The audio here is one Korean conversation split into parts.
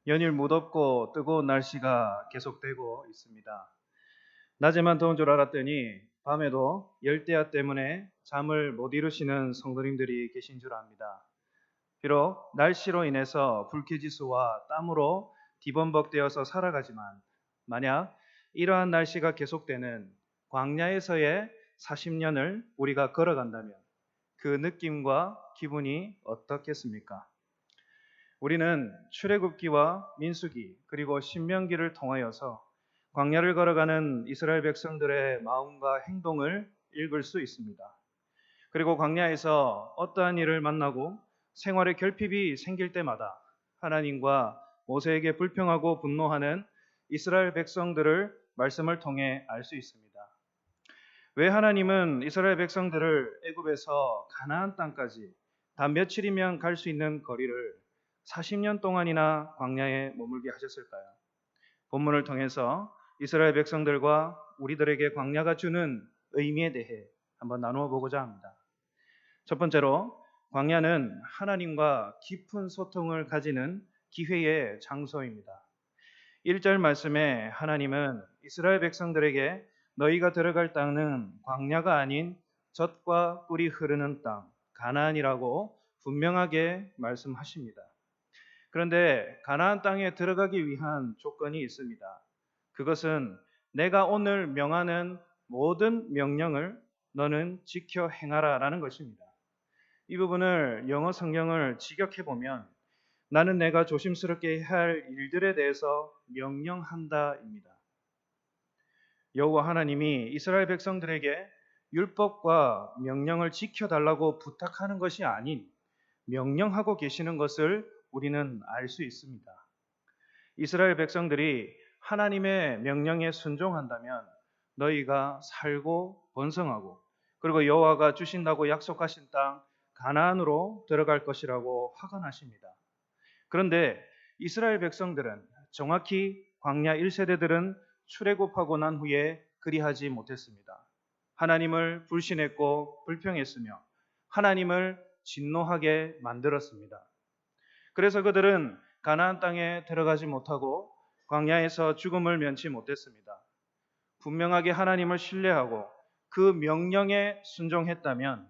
연일 무덥고 뜨거운 날씨가 계속되고 있습니다. 낮에만 더운 줄 알았더니 밤에도 열대야 때문에 잠을 못 이루시는 성도님들이 계신 줄 압니다. 비록 날씨로 인해서 불쾌지수와 땀으로 뒤범벅되어서 살아가지만 만약 이러한 날씨가 계속되는 광야에서의 40년을 우리가 걸어간다면 그 느낌과 기분이 어떻겠습니까? 우리는 출애굽기와 민수기 그리고 신명기를 통하여서 광야를 걸어가는 이스라엘 백성들의 마음과 행동을 읽을 수 있습니다. 그리고 광야에서 어떠한 일을 만나고 생활에 결핍이 생길 때마다 하나님과 모세에게 불평하고 분노하는 이스라엘 백성들을 말씀을 통해 알 수 있습니다. 왜 하나님은 이스라엘 백성들을 애굽에서 가나안 땅까지 단 며칠이면 갈 수 있는 거리를 40년 동안이나 광야에 머물게 하셨을까요? 본문을 통해서 이스라엘 백성들과 우리들에게 광야가 주는 의미에 대해 한번 나누어 보고자 합니다. 첫 번째로 광야는 하나님과 깊은 소통을 가지는 기회의 장소입니다. 1절 말씀에 하나님은 이스라엘 백성들에게 너희가 들어갈 땅은 광야가 아닌 젖과 꿀이 흐르는 땅, 가나안이라고 분명하게 말씀하십니다. 그런데 가나안 땅에 들어가기 위한 조건이 있습니다. 그것은 내가 오늘 명하는 모든 명령을 너는 지켜 행하라라는 것입니다. 이 부분을 영어 성경을 직역해 보면 나는 내가 조심스럽게 해야 할 일들에 대해서 명령한다입니다. 여호와 하나님이 이스라엘 백성들에게 율법과 명령을 지켜달라고 부탁하는 것이 아닌 명령하고 계시는 것을 우리는 알 수 있습니다. 이스라엘 백성들이 하나님의 명령에 순종한다면 너희가 살고 번성하고 그리고 여호와가 주신다고 약속하신 땅 가나안으로 들어갈 것이라고 확언하십니다. 그런데 이스라엘 백성들은 정확히 광야 1세대들은 출애굽하고 난 후에 그리하지 못했습니다. 하나님을 불신했고 불평했으며 하나님을 진노하게 만들었습니다. 그래서 그들은 가나안 땅에 들어가지 못하고 광야에서 죽음을 면치 못했습니다. 분명하게 하나님을 신뢰하고 그 명령에 순종했다면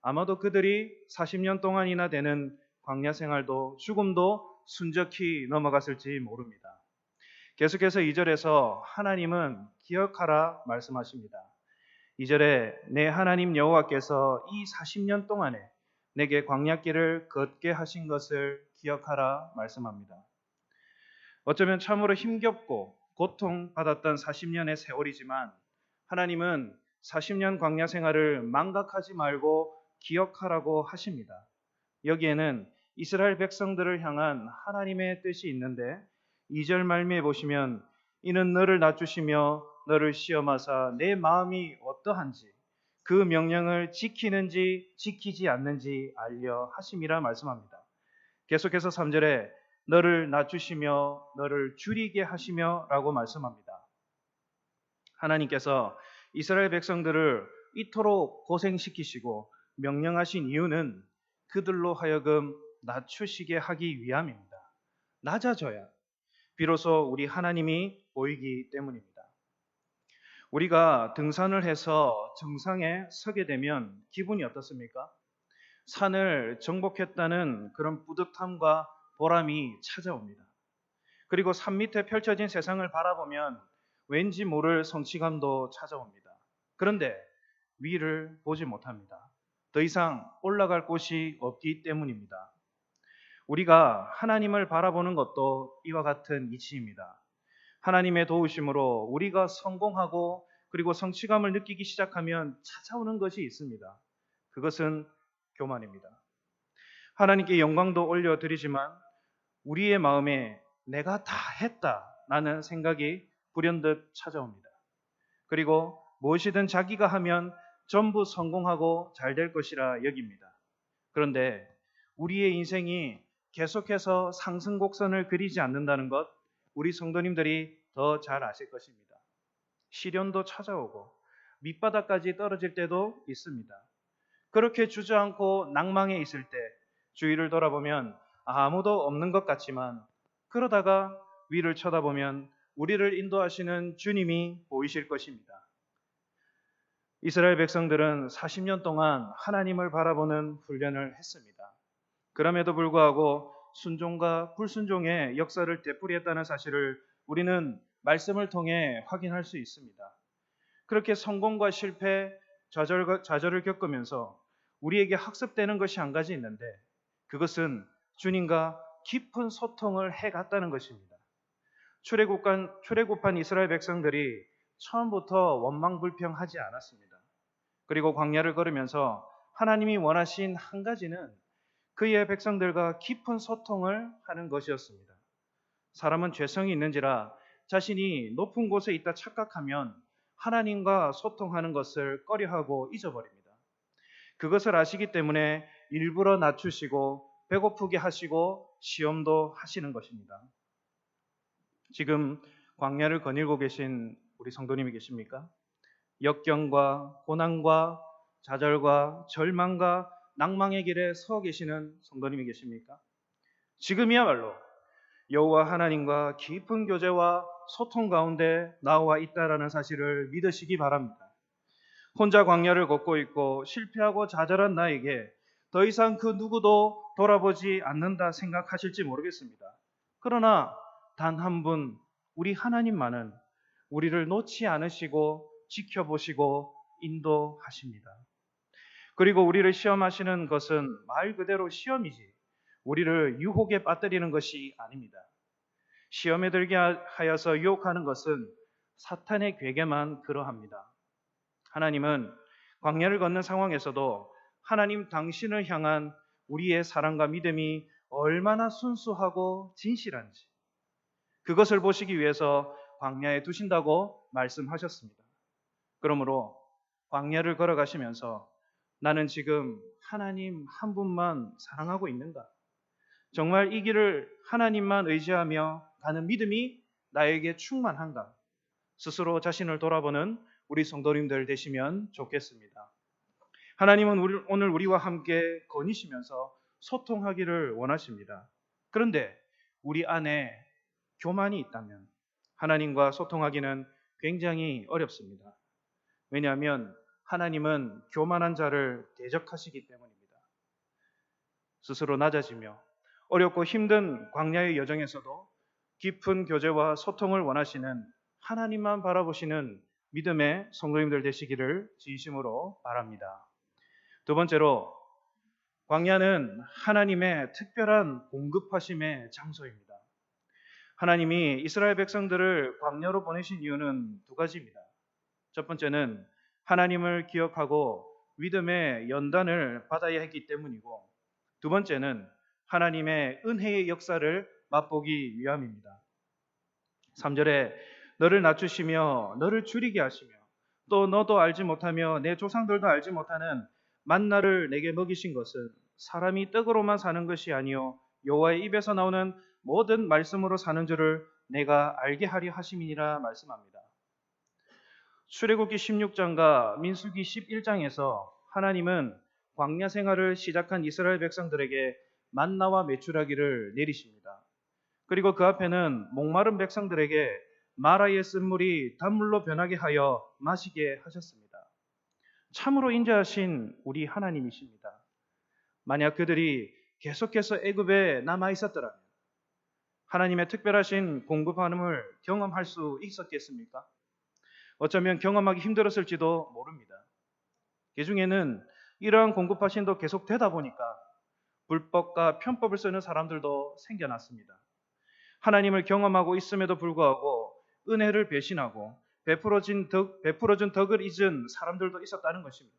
아마도 그들이 40년 동안이나 되는 광야 생활도 죽음도 순적히 넘어갔을지 모릅니다. 계속해서 2절에서 하나님은 기억하라 말씀하십니다. 2절에 내 하나님 여호와께서 이 40년 동안에 내게 광야길을 걷게 하신 것을 기억하라 말씀합니다. 어쩌면 참으로 힘겹고 고통받았던 40년의 세월이지만 하나님은 40년 광야 생활을 망각하지 말고 기억하라고 하십니다. 여기에는 이스라엘 백성들을 향한 하나님의 뜻이 있는데 2절 말미에 보시면 이는 너를 낮추시며 너를 시험하사 내 마음이 어떠한지 그 명령을 지키는지 지키지 않는지 알려 하심이라 말씀합니다. 계속해서 3절에 너를 낮추시며 너를 줄이게 하시며 라고 말씀합니다. 하나님께서 이스라엘 백성들을 이토록 고생시키시고 명령하신 이유는 그들로 하여금 낮추시게 하기 위함입니다. 낮아져야 비로소 우리 하나님이 보이기 때문입니다. 우리가 등산을 해서 정상에 서게 되면 기분이 어떻습니까? 산을 정복했다는 그런 뿌듯함과 보람이 찾아옵니다. 그리고 산 밑에 펼쳐진 세상을 바라보면 왠지 모를 성취감도 찾아옵니다. 그런데 위를 보지 못합니다. 더 이상 올라갈 곳이 없기 때문입니다. 우리가 하나님을 바라보는 것도 이와 같은 이치입니다. 하나님의 도우심으로 우리가 성공하고 그리고 성취감을 느끼기 시작하면 찾아오는 것이 있습니다. 그것은 교만입니다. 하나님께 영광도 올려드리지만 우리의 마음에 내가 다 했다라는 생각이 불현듯 찾아옵니다. 그리고 무엇이든 자기가 하면 전부 성공하고 잘 될 것이라 여깁니다. 그런데 우리의 인생이 계속해서 상승 곡선을 그리지 않는다는 것 우리 성도님들이 더 잘 아실 것입니다. 시련도 찾아오고 밑바닥까지 떨어질 때도 있습니다. 그렇게 주저앉고 낭망해 있을 때 주위를 돌아보면 아무도 없는 것 같지만 그러다가 위를 쳐다보면 우리를 인도하시는 주님이 보이실 것입니다. 이스라엘 백성들은 40년 동안 하나님을 바라보는 훈련을 했습니다. 그럼에도 불구하고 순종과 불순종의 역사를 되풀이했다는 사실을 우리는 말씀을 통해 확인할 수 있습니다. 그렇게 성공과 실패, 좌절을 겪으면서 우리에게 학습되는 것이 한 가지 있는데 그것은 주님과 깊은 소통을 해갔다는 것입니다. 출애굽한 이스라엘 백성들이 처음부터 원망불평하지 않았습니다. 그리고 광야를 걸으면서 하나님이 원하신 한 가지는 그의 백성들과 깊은 소통을 하는 것이었습니다. 사람은 죄성이 있는지라 자신이 높은 곳에 있다 착각하면 하나님과 소통하는 것을 꺼려하고 잊어버립니다. 그것을 아시기 때문에 일부러 낮추시고 배고프게 하시고 시험도 하시는 것입니다. 지금 광야를 거닐고 계신 우리 성도님이 계십니까? 역경과 고난과 좌절과 절망과 낭망의 길에 서 계시는 성도님이 계십니까? 지금이야말로 여호와 하나님과 깊은 교제와 소통 가운데 나와 있다라는 사실을 믿으시기 바랍니다. 혼자 광야를 걷고 있고 실패하고 좌절한 나에게 더 이상 그 누구도 돌아보지 않는다 생각하실지 모르겠습니다. 그러나 단 한 분, 우리 하나님만은 우리를 놓지 않으시고 지켜보시고 인도하십니다. 그리고 우리를 시험하시는 것은 말 그대로 시험이지 우리를 유혹에 빠뜨리는 것이 아닙니다. 시험에 들게 하여서 유혹하는 것은 사탄의 괴계만 그러합니다. 하나님은 광야를 걷는 상황에서도 하나님 당신을 향한 우리의 사랑과 믿음이 얼마나 순수하고 진실한지 그것을 보시기 위해서 광야에 두신다고 말씀하셨습니다. 그러므로 광야를 걸어가시면서 나는 지금 하나님 한 분만 사랑하고 있는가? 정말 이 길을 하나님만 의지하며 가는 믿음이 나에게 충만한가? 스스로 자신을 돌아보는 우리 성도님들 되시면 좋겠습니다. 하나님은 오늘 우리와 함께 거니시면서 소통하기를 원하십니다. 그런데 우리 안에 교만이 있다면 하나님과 소통하기는 굉장히 어렵습니다. 왜냐하면 하나님은 교만한 자를 대적하시기 때문입니다. 스스로 낮아지며 어렵고 힘든 광야의 여정에서도 깊은 교제와 소통을 원하시는 하나님만 바라보시는 믿음의 성도님들 되시기를 진심으로 바랍니다. 두 번째로 광야는 하나님의 특별한 공급하심의 장소입니다. 하나님이 이스라엘 백성들을 광야로 보내신 이유는 두 가지입니다. 첫 번째는 하나님을 기억하고 믿음의 연단을 받아야 했기 때문이고 두 번째는 하나님의 은혜의 역사를 맛보기 위함입니다. 3절에 너를 낮추시며 너를 줄이게 하시며 또 너도 알지 못하며 내 조상들도 알지 못하는 만나를 내게 먹이신 것은 사람이 떡으로만 사는 것이 아니요 여호와의 입에서 나오는 모든 말씀으로 사는 줄을 내가 알게 하려 하심이니라 말씀합니다. 출애굽기 16장과 민수기 11장에서 하나님은 광야 생활을 시작한 이스라엘 백성들에게 만나와 메추라기를 내리십니다. 그리고 그 앞에는 목마른 백성들에게 마라의 쓴물이 단물로 변하게 하여 마시게 하셨습니다. 참으로 인자하신 우리 하나님이십니다. 만약 그들이 계속해서 애굽에 남아 있었더라면 하나님의 특별하신 공급함을 경험할 수 있었겠습니까? 어쩌면 경험하기 힘들었을지도 모릅니다. 그 중에는 이러한 공급하심도 계속 되다 보니까 불법과 편법을 쓰는 사람들도 생겨났습니다. 하나님을 경험하고 있음에도 불구하고 은혜를 배신하고 베풀어준 덕을 잊은 사람들도 있었다는 것입니다.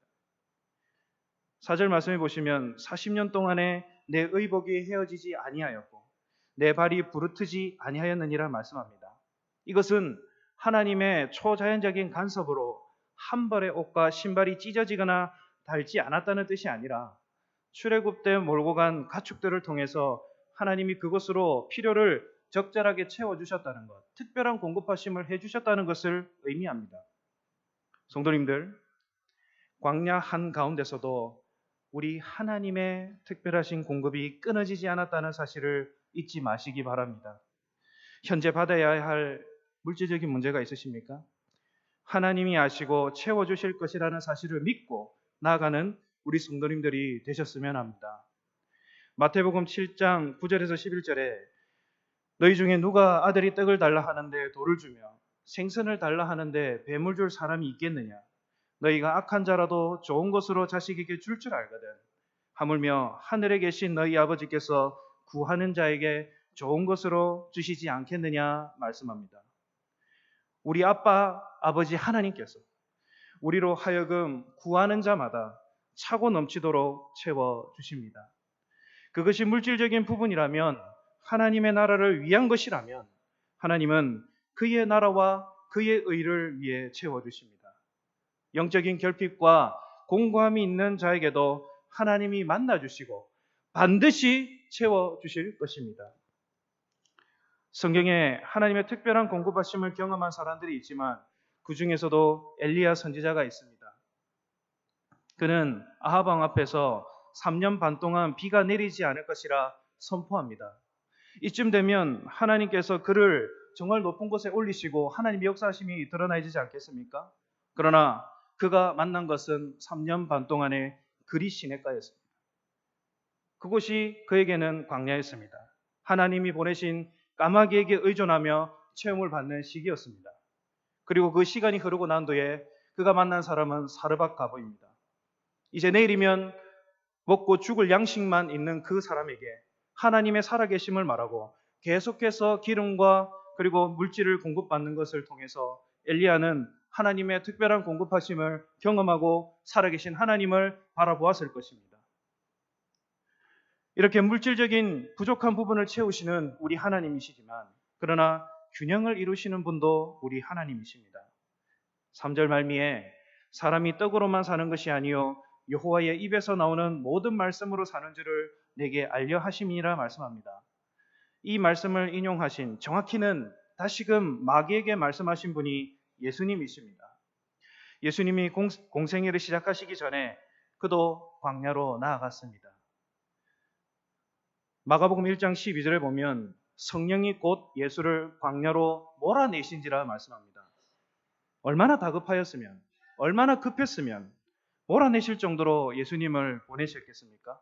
4절 말씀해 보시면 40년 동안에 내 의복이 헤어지지 아니하였고 내 발이 부르트지 아니하였느니라 말씀합니다. 이것은 하나님의 초자연적인 간섭으로 한 벌의 옷과 신발이 찢어지거나 닳지 않았다는 뜻이 아니라 출애굽 때 몰고 간 가축들을 통해서 하나님이 그것으로 필요를 적절하게 채워주셨다는 것, 특별한 공급하심을 해주셨다는 것을 의미합니다. 성도님들, 광야 한가운데서도 우리 하나님의 특별하신 공급이 끊어지지 않았다는 사실을 잊지 마시기 바랍니다. 현재 받아야 할 물질적인 문제가 있으십니까? 하나님이 아시고 채워주실 것이라는 사실을 믿고 나아가는 우리 성도님들이 되셨으면 합니다. 마태복음 7장 9절에서 11절에 너희 중에 누가 아들이 떡을 달라 하는데 돌을 주며 생선을 달라 하는데 뱀을 줄 사람이 있겠느냐? 너희가 악한 자라도 좋은 것으로 자식에게 줄 줄 알거든. 하물며 하늘에 계신 너희 아버지께서 구하는 자에게 좋은 것으로 주시지 않겠느냐 말씀합니다. 우리 아버지 하나님께서 우리로 하여금 구하는 자마다 차고 넘치도록 채워주십니다. 그것이 물질적인 부분이라면, 하나님의 나라를 위한 것이라면 하나님은 그의 나라와 그의 의를 위해 채워주십니다. 영적인 결핍과 공고함이 있는 자에게도 하나님이 만나주시고 반드시 채워주실 것입니다. 성경에 하나님의 특별한 공급하심을 경험한 사람들이 있지만 그 중에서도 엘리야 선지자가 있습니다. 그는 아합 왕 앞에서 3년 반 동안 비가 내리지 않을 것이라 선포합니다. 이쯤 되면 하나님께서 그를 정말 높은 곳에 올리시고 하나님의 역사하심이 드러나지지 않겠습니까? 그러나 그가 만난 것은 3년 반 동안의 그리 시냇가였습니다. 그곳이 그에게는 광야였습니다. 하나님이 보내신 까마귀에게 의존하며 체험을 받는 시기였습니다. 그리고 그 시간이 흐르고 난 뒤에 그가 만난 사람은 사르밧 가보입니다. 이제 내일이면 먹고 죽을 양식만 있는 그 사람에게 하나님의 살아계심을 말하고 계속해서 기름과 그리고 물질을 공급받는 것을 통해서 엘리야는 하나님의 특별한 공급하심을 경험하고 살아계신 하나님을 바라보았을 것입니다. 이렇게 물질적인 부족한 부분을 채우시는 우리 하나님이시지만, 그러나 균형을 이루시는 분도 우리 하나님이십니다. 3절 말미에 사람이 떡으로만 사는 것이 아니요 여호와의 입에서 나오는 모든 말씀으로 사는 줄을 내게 알려 하심이라 말씀합니다. 이 말씀을 인용하신, 정확히는 다시금 마귀에게 말씀하신 분이 예수님이십니다. 예수님이 공생애를 시작하시기 전에 그도 광야로 나아갔습니다. 마가복음 1장 12절에 보면 성령이 곧 예수를 광야로 몰아내신지라 말씀합니다. 얼마나 다급하였으면, 얼마나 급했으면 몰아내실 정도로 예수님을 보내셨겠습니까?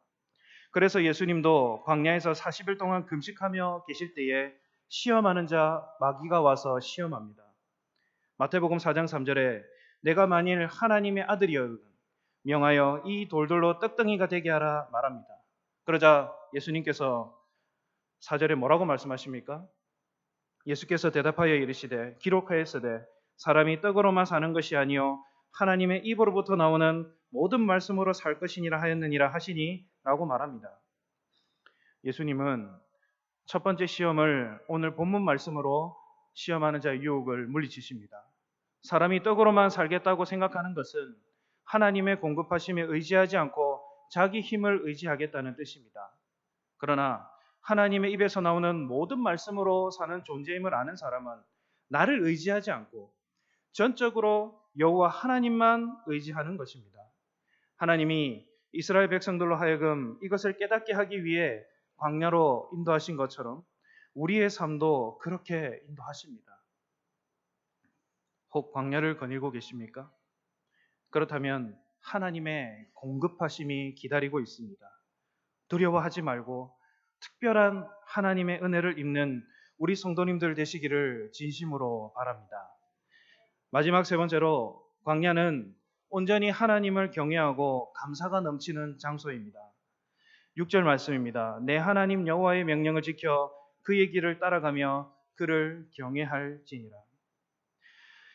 그래서 예수님도 광야에서 40일 동안 금식하며 계실 때에 시험하는 자 마귀가 와서 시험합니다. 마태복음 4장 3절에 내가 만일 하나님의 아들이여든 명하여 이 돌들로 떡덩이가 되게 하라 말합니다. 그러자 예수님께서 4절에 뭐라고 말씀하십니까? 예수께서 대답하여 이르시되 기록하였으되 사람이 떡으로만 사는 것이 아니요 하나님의 입으로부터 나오는 모든 말씀으로 살 것이니라 하였느니라 하시니 라고 말합니다. 예수님은 첫 번째 시험을 오늘 본문 말씀으로 시험하는 자의 유혹을 물리치십니다. 사람이 떡으로만 살겠다고 생각하는 것은 하나님의 공급하심에 의지하지 않고 자기 힘을 의지하겠다는 뜻입니다. 그러나 하나님의 입에서 나오는 모든 말씀으로 사는 존재임을 아는 사람은 나를 의지하지 않고 전적으로 여호와 하나님만 의지하는 것입니다. 하나님이 이스라엘 백성들로 하여금 이것을 깨닫게 하기 위해 광야로 인도하신 것처럼 우리의 삶도 그렇게 인도하십니다. 혹 광야를 거닐고 계십니까? 그렇다면 하나님의 공급하심이 기다리고 있습니다. 두려워하지 말고 특별한 하나님의 은혜를 입는 우리 성도님들 되시기를 진심으로 바랍니다. 마지막 세 번째로, 광야는 온전히 하나님을 경외하고 감사가 넘치는 장소입니다. 6절 말씀입니다. 내 하나님 여호와의 명령을 지켜 그의 길을 따라가며 그를 경외할지니라.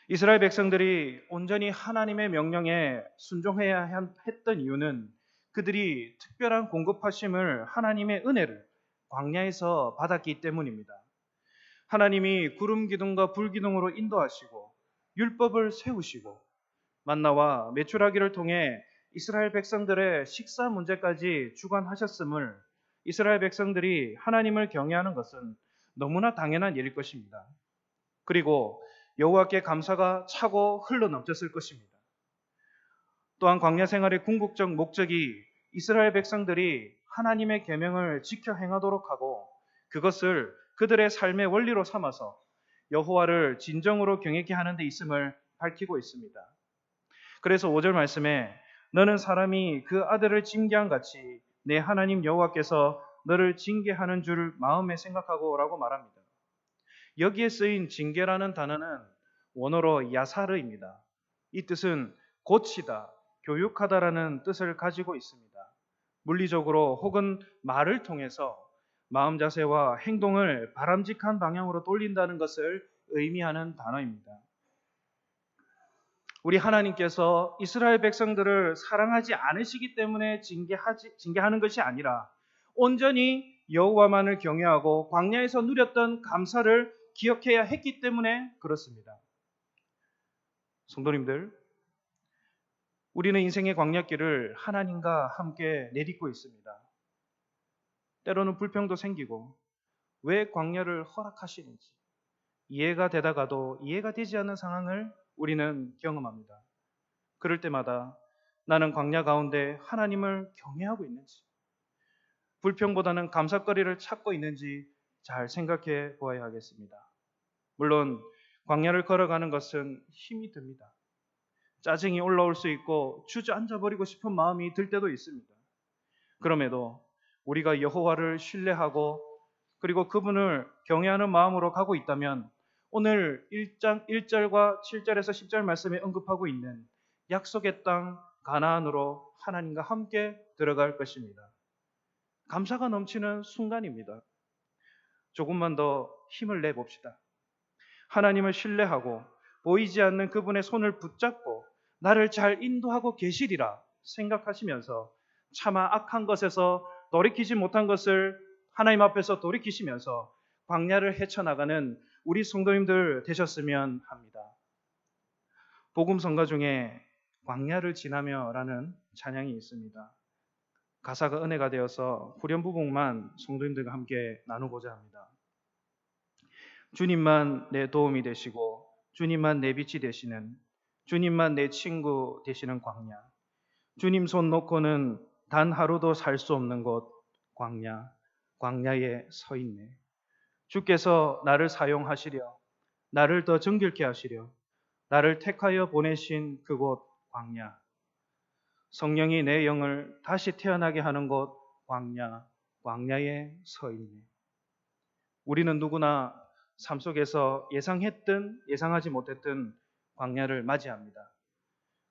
이스라엘 백성들이 온전히 하나님의 명령에 순종해야 했던 이유는 그들이 특별한 공급하심을, 하나님의 은혜를 광야에서 받았기 때문입니다. 하나님이 구름 기둥과 불 기둥으로 인도하시고 율법을 세우시고 만나와 메추라기를 통해 이스라엘 백성들의 식사 문제까지 주관하셨음을 이스라엘 백성들이 하나님을 경외하는 것은 너무나 당연한 일일 것입니다. 그리고 여호와께 감사가 차고 흘러넘쳤을 것입니다. 또한 광야 생활의 궁극적 목적이 이스라엘 백성들이 하나님의 계명을 지켜 행하도록 하고 그것을 그들의 삶의 원리로 삼아서 여호와를 진정으로 경외케 하는 데 있음을 밝히고 있습니다. 그래서 5절 말씀에 너는 사람이 그 아들을 징계한 같이 내 하나님 여호와께서 너를 징계하는 줄 마음에 생각하고라고 말합니다. 여기에 쓰인 징계라는 단어는 원어로 야사르입니다. 이 뜻은 고치다, 교육하다라는 뜻을 가지고 있습니다. 물리적으로 혹은 말을 통해서 마음 자세와 행동을 바람직한 방향으로 돌린다는 것을 의미하는 단어입니다. 우리 하나님께서 이스라엘 백성들을 사랑하지 않으시기 때문에 징계하는 것이 아니라 온전히 여호와만을 경외하고 광야에서 누렸던 감사를 기억해야 했기 때문에 그렇습니다. 성도님들, 우리는 인생의 광야길을 하나님과 함께 내딛고 있습니다. 때로는 불평도 생기고 왜 광야를 허락하시는지 이해가 되다가도 이해가 되지 않는 상황을 우리는 경험합니다. 그럴 때마다 나는 광야 가운데 하나님을 경외하고 있는지, 불평보다는 감사거리를 찾고 있는지 잘 생각해 보아야 하겠습니다. 물론 광야를 걸어가는 것은 힘이 듭니다. 짜증이 올라올 수 있고 주저앉아 버리고 싶은 마음이 들 때도 있습니다. 그럼에도 우리가 여호와를 신뢰하고 그리고 그분을 경외하는 마음으로 가고 있다면 오늘 1절과 7절에서 10절 말씀에 언급하고 있는 약속의 땅 가나안으로 하나님과 함께 들어갈 것입니다. 감사가 넘치는 순간입니다. 조금만 더 힘을 내봅시다. 하나님을 신뢰하고 보이지 않는 그분의 손을 붙잡고 나를 잘 인도하고 계시리라 생각하시면서 차마 악한 것에서 돌이키지 못한 것을 하나님 앞에서 돌이키시면서 광야를 헤쳐나가는 우리 성도님들 되셨으면 합니다. 복음 성가 중에 광야를 지나며라는 찬양이 있습니다. 가사가 은혜가 되어서 후렴 부분만 성도님들과 함께 나누고자 합니다. 주님만 내 도움이 되시고 주님만 내 빛이 되시는, 주님만 내 친구 되시는 광야, 주님 손 놓고는 단 하루도 살 수 없는 곳 광야, 광야에 서 있네. 주께서 나를 사용하시려, 나를 더 정결케 하시려 나를 택하여 보내신 그곳 광야, 성령이 내 영을 다시 태어나게 하는 곳 광야, 광야에 서 있네. 우리는 누구나 삶 속에서 예상했든 예상하지 못했든 광야를 맞이합니다.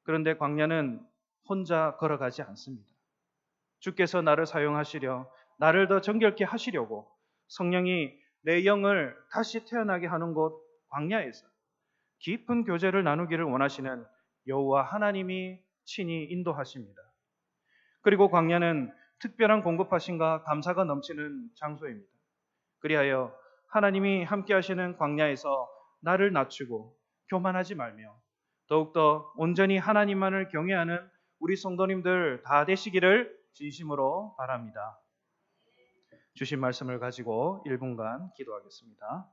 그런데 광야는 혼자 걸어가지 않습니다. 주께서 나를 사용하시려, 나를 더 정결케 하시려고 성령이 내 영을 다시 태어나게 하는 곳 광야에서 깊은 교제를 나누기를 원하시는 여호와 하나님이 친히 인도하십니다. 그리고 광야는 특별한 공급하심과 감사가 넘치는 장소입니다. 그리하여 하나님이 함께 하시는 광야에서 나를 낮추고 교만하지 말며 더욱더 온전히 하나님만을 경외하는 우리 성도님들 다 되시기를 진심으로 바랍니다. 주신 말씀을 가지고 1분간 기도하겠습니다.